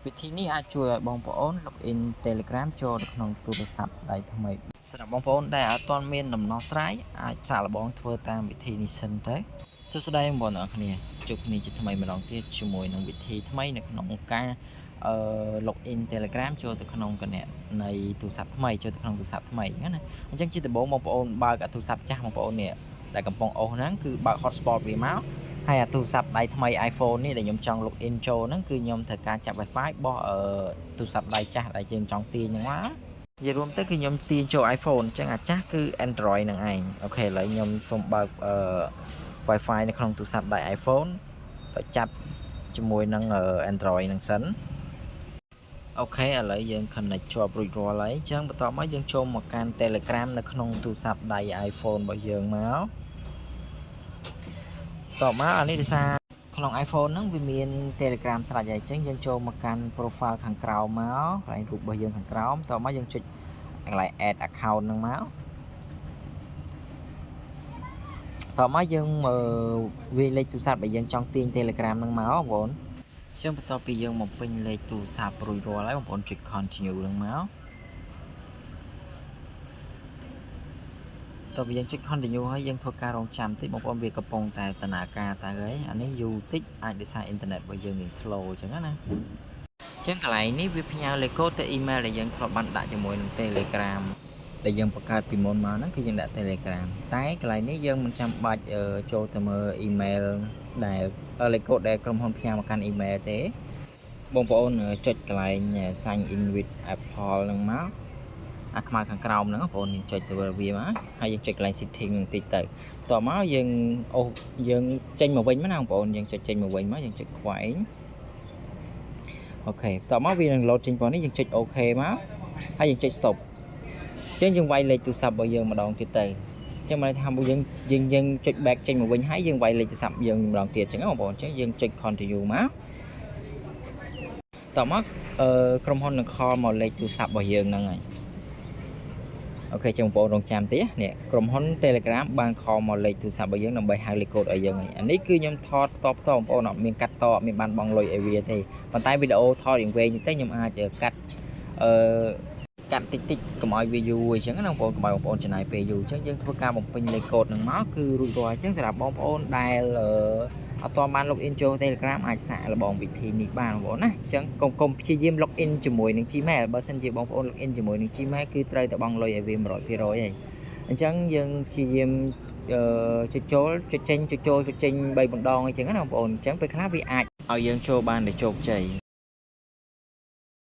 วิธีนี้អាចជួយឲ្យបងប្អូន login Telegram ចូលទៅក្នុងទូរស័ព្ទដៃថ្មីសម្រាប់បងប្អូនដែលអត់ទាន់មានដំណោះស្រាយអាចសាកល្បងធ្វើតាមវិធីនេះសិនទៅសួស្តីបងប្អូនអរគ្នាជួបគ្នាជាថ្មីម្ដងទៀតជាមួយនឹងវិធីថ្មីនៅក្នុងការ login Telegram ចូលទៅក្នុងគណនីនៃទូរស័ព្ទថ្មីចូលទៅក្នុងទូរស័ព្ទថ្មីណាអញ្ចឹងជាដំបូងបងប្អូនបើកទូរស័ព្ទចាស់បងប្អូននេះដែលកំពុងអូសហ្នឹងគឺបើក hotspot វាមកហើយទូរស័ព្ទដៃថ្មី iPhone នេះដែលខ្ញុំចង់ login ចូលហ្នឹងគឺខ្ញុំត្រូវការចាប់ Wi-Fi បោះទូរស័ព្ទដៃចាស់ដែលយើងចង់ទាញហ្នឹងមកនិយាយរួមទៅគឺខ្ញុំទាញចូល iPhone អញ្ចឹងអាចាស់គឺ Android ហ្នឹងឯងអូខេឥឡូវខ្ញុំសូមបើកWi-Fi នៅក្នុងទូរស័ព្ទដៃ iPhone ដោយចាប់ជាមួយនឹង Android ហ្នឹងសិនអូខេឥឡូវយើង connect ជាប់រួចរាល់ហើយអញ្ចឹងបន្ទាប់មកយើងចូលមកកាន់ Telegram នៅក្នុងទូរស័ព្ទដៃ iPhone របស់យើងមកតបមកអានេះដោយសារក្នុង iPhone ហ្នឹងវាមាន Telegram ស្រេចហើយអញ្ចឹងយើងចូលមកកាន់ profile ខាងក្រោមមកកន្លែងរូបរបស់យើងខាងក្រោមតបមកយើងចុចកន្លែង add account ហ្នឹងមកតបមកយើងវាលេខទូរស័ព្ទដែលយើងចង់ទាញ Telegram ហ្នឹងមកបងប្អូនអញ្ចឹងបន្ទាប់ពីយើងមកពេញលេខទូរស័ព្ទរួចរាល់ហើយបងប្អូនចុច continue ហ្នឹងមកតើបើយើងចុច continue ហើយយើងធ្វើការរងចាំតិចបងប្អូនវាកំពុងតែដំណើរការទៅហើយអានេះយូរតិចអាចដោយសារអ៊ីនធឺណិតរបស់យើងវា slow អញ្ចឹងណាអញ្ចឹងកន្លែងនេះវាផ្ញើលេខកូដទៅ email ដែលយើងធ្លាប់បានដាក់ជាមួយនឹង Telegram ដែលយើងបង្កើតពីមុនមកហ្នឹងគឺយើងដាក់ Telegram តែកន្លែងនេះយើងមិនចាំបាច់ចូលទៅមើល email ដែលលេខកូដដែលក្រុមហ៊ុនផ្ញើមកកាន់ email ទេបងប្អូនចុចកន្លែង sign in with Apple ហ្នឹងមកអាខ្មៅខាងក្រោមហ្នឹងបងប្អូនចុចទៅវាមកហើយយើងចុចកន្លែង setting បន្តិចទៅតោះមកយើងចេញមកវិញមកណាបងប្អូនយើងចុចចេញមកវិញមកយើងចុចខ្វែងអូខេតោះមកវានឹង load ចេញប៉ុណ្នេះយើងចុច OK មកហើយយើងចុច stop អញ្ចឹងយើងវាយលេខទូរស័ព្ទរបស់យើងម្ដងទៀតទៅអញ្ចឹងមកថាយើងចុច back ចេញមកវិញហើយយើងវាយលេខទូរស័ព្ទយើងម្ដងទៀតអញ្ចឹងបងប្អូនអញ្ចឹងយើងចុច continue មកតោះមកក្រុមហ៊ុននឹង call មកលេខទូរស័ព្ទរបស់យើងហ្នឹងហើយអូខេចឹងបងប្អូនរងចាំតិចនេះក្រុមហ៊ុន Telegram បាន call មកលេខទូរស័ព្ទរបស់យើងដើម្បីហៅលេខកូដឲ្យយើងហើយអានេះគឺខ្ញុំថតតបតបងប្អូនអត់មានកាត់តអត់មានបានបងលុយឲ្យវាទេប៉ុន្តែវីដេអូថតរៀងវែងទៅខ្ញុំអាចកាត់កាត់តិចកុំឲ្យវាយូរអញ្ចឹងណាបងប្អូនកុំឲ្យបងប្អូនចំណាយពេលយូរអញ្ចឹងយើងធ្វើការបំពេញលេខកូដនឹងមកគឺរួចរាល់អញ្ចឹងសម្រាប់បងប្អូនដែលអត់ទាន់បាន login ចូល Telegram អាចសាកល្បងវិធីនេះបានបងប្អូនណាអញ្ចឹងកុំព្យាយាម login ជាមួយនឹង Gmail បើមិនជាបងប្អូន login ជាមួយនឹង Gmail គឺត្រូវតែបង់លុយឲ្យវា 100% ហើយអញ្ចឹងយើងព្យាយាមចុចចូលចុចចេញចុចចូលចុចចេញ3 ម្ដងអញ្ចឹងណាបងប្អូនអញ្ចឹងពេលខ្លះវាអាចឲ្យយើងចូលបានដោយជោគជ័យ